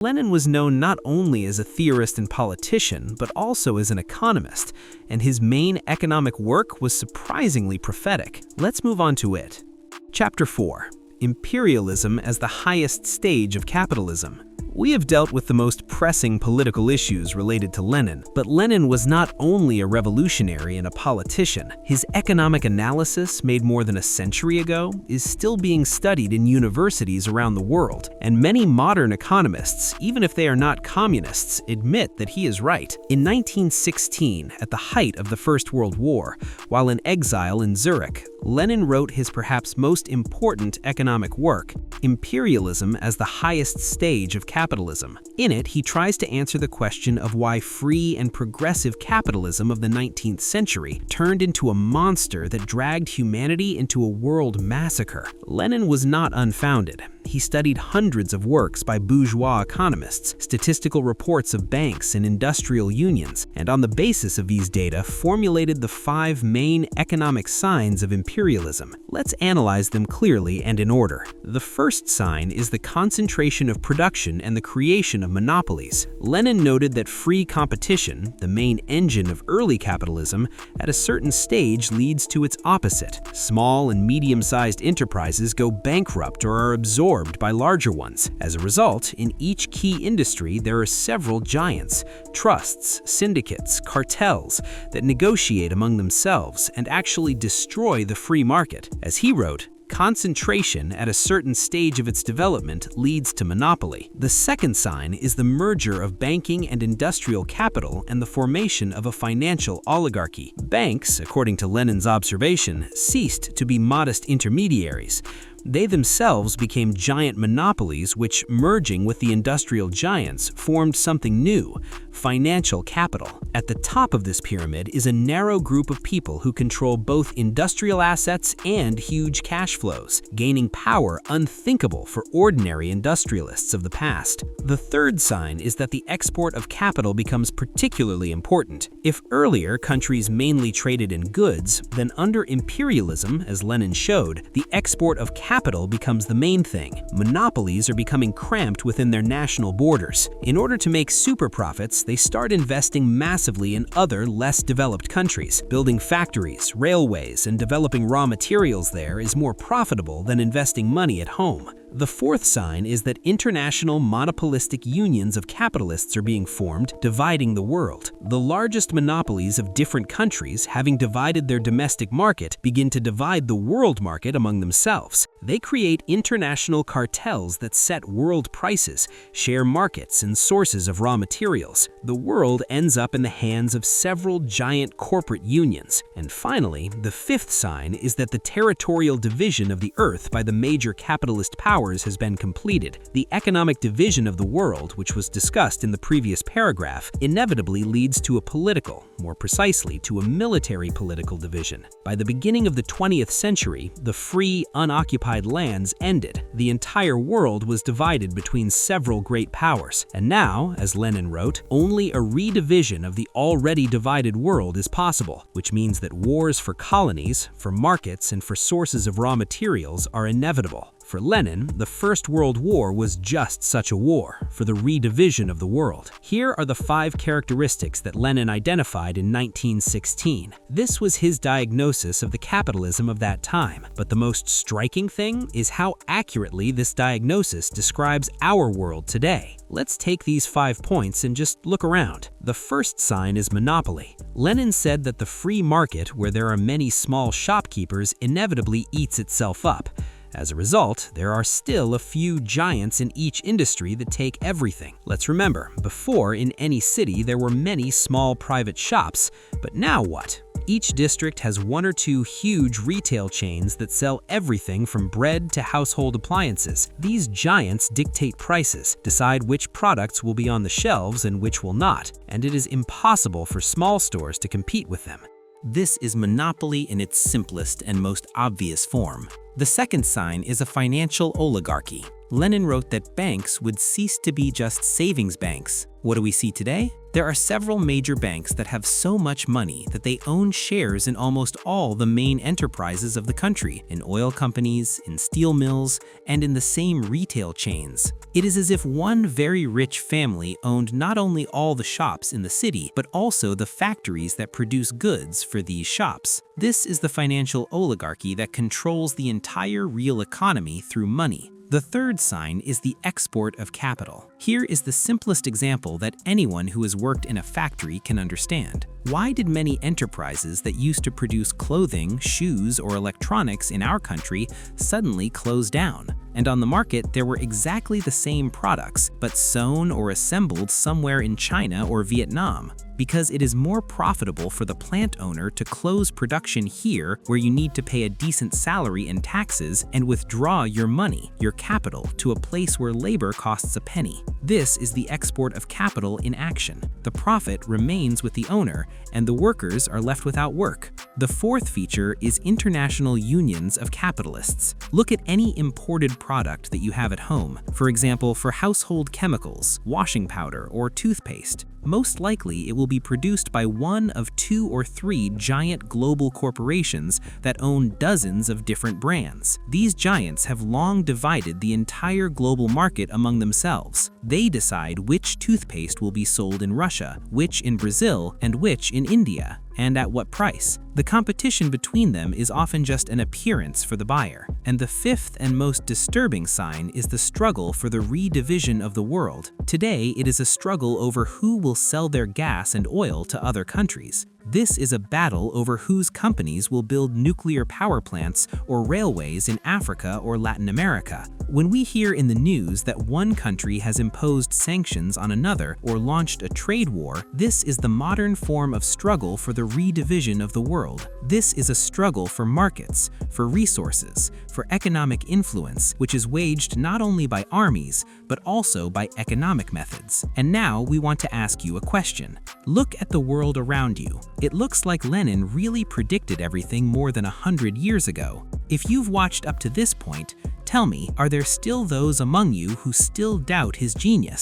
Lenin was known not only as a theorist and politician, but also as an economist, and his main economic work was surprisingly prophetic. Let's move on to it. Chapter 4. Imperialism as the highest stage of capitalism. We have dealt with the most pressing political issues related to Lenin, but Lenin was not only a revolutionary and a politician. His economic analysis, made more than a century ago, is still being studied in universities around the world, and many modern economists, even if they are not communists, admit that he is right. In 1916, at the height of the First World War, while in exile in Zurich, Lenin wrote his perhaps most important economic work, Imperialism as the Highest Stage of Capitalism. In it, he tries to answer the question of why free and progressive capitalism of the 19th century turned into a monster that dragged humanity into a world massacre. Lenin was not unfounded. He studied hundreds of works by bourgeois economists, statistical reports of banks and industrial unions, and on the basis of these data formulated the 5 main economic signs of imperialism. Let's analyze them clearly and in order. The first sign is the concentration of production and the creation of monopolies. Lenin noted that free competition, the main engine of early capitalism, at a certain stage leads to its opposite. Small and medium-sized enterprises go bankrupt or are absorbed by larger ones. As a result, in each key industry there are several giants, trusts, syndicates, cartels that negotiate among themselves and actually destroy the free market. As he wrote, concentration at a certain stage of its development leads to monopoly. The second sign is the merger of banking and industrial capital and the formation of a financial oligarchy. Banks, according to Lenin's observation, ceased to be modest intermediaries. They themselves became giant monopolies which, merging with the industrial giants, formed something new, financial capital. At the top of this pyramid is a narrow group of people who control both industrial assets and huge cash flows, gaining power unthinkable for ordinary industrialists of the past. The third sign is that the export of capital becomes particularly important. If earlier countries mainly traded in goods, then under imperialism, as Lenin showed, the export of capital becomes the main thing. Monopolies are becoming cramped within their national borders. In order to make super profits, they start investing massively in other, less developed countries. Building factories, railways, and developing raw materials there is more profitable than investing money at home. The fourth sign is that international monopolistic unions of capitalists are being formed, dividing the world. The largest monopolies of different countries, having divided their domestic market, begin to divide the world market among themselves. They create international cartels that set world prices, share markets and sources of raw materials. The world ends up in the hands of several giant corporate unions. And finally, the fifth sign is that the territorial division of the earth by the major capitalist powers has been completed. The economic division of the world, which was discussed in the previous paragraph, inevitably leads to a political, more precisely to a military political division. By the beginning of the 20th century, the free, unoccupied lands ended. The entire world was divided between several great powers. And now, as Lenin wrote, only a redivision of the already divided world is possible, which means that wars for colonies, for markets, and for sources of raw materials are inevitable. For Lenin, the First World War was just such a war, for the redivision of the world. Here are the 5 characteristics that Lenin identified in 1916. This was his diagnosis of the capitalism of that time. But the most striking thing is how accurately this diagnosis describes our world today. Let's take these 5 points and just look around. The first sign is monopoly. Lenin said that the free market, where there are many small shopkeepers, inevitably eats itself up. As a result, there are still a few giants in each industry that take everything. Let's remember, before in any city there were many small private shops, but now what? Each district has 1 or 2 huge retail chains that sell everything from bread to household appliances. These giants dictate prices, decide which products will be on the shelves and which will not, and it is impossible for small stores to compete with them. This is monopoly in its simplest and most obvious form. The second sign is a financial oligarchy. Lenin wrote that banks would cease to be just savings banks. What do we see today? There are several major banks that have so much money that they own shares in almost all the main enterprises of the country, in oil companies, in steel mills, and in the same retail chains. It is as if one very rich family owned not only all the shops in the city, but also the factories that produce goods for these shops. This is the financial oligarchy that controls the entire real economy through money. The third sign is the export of capital. Here is the simplest example that anyone who has worked in a factory can understand. Why did many enterprises that used to produce clothing, shoes, or electronics in our country suddenly close down? And on the market, there were exactly the same products, but sewn or assembled somewhere in China or Vietnam. Because it is more profitable for the plant owner to close production here, where you need to pay a decent salary and taxes, and withdraw your money, your capital, to a place where labor costs a penny. This is the export of capital in action. The profit remains with the owner, and the workers are left without work. The fourth feature is international unions of capitalists. Look at any imported product that you have at home, for example, for household chemicals, washing powder, or toothpaste. Most likely, it will be produced by one of 2 or 3 giant global corporations that own dozens of different brands. These giants have long divided the entire global market among themselves. They decide which toothpaste will be sold in Russia, which in Brazil, and which in India, and at what price. The competition between them is often just an appearance for the buyer. And the fifth and most disturbing sign is the struggle for the redivision of the world. Today, it is a struggle over who will sell their gas and oil to other countries. This is a battle over whose companies will build nuclear power plants or railways in Africa or Latin America. When we hear in the news that one country has imposed sanctions on another or launched a trade war, this is the modern form of struggle for the redivision of the world. This is a struggle for markets, for resources, for economic influence, which is waged not only by armies, but also by economic methods. And now we want to ask you a question. Look at the world around you. It looks like Lenin really predicted everything more than 100 years ago. If you've watched up to this point, tell me, are there still those among you who still doubt his genius?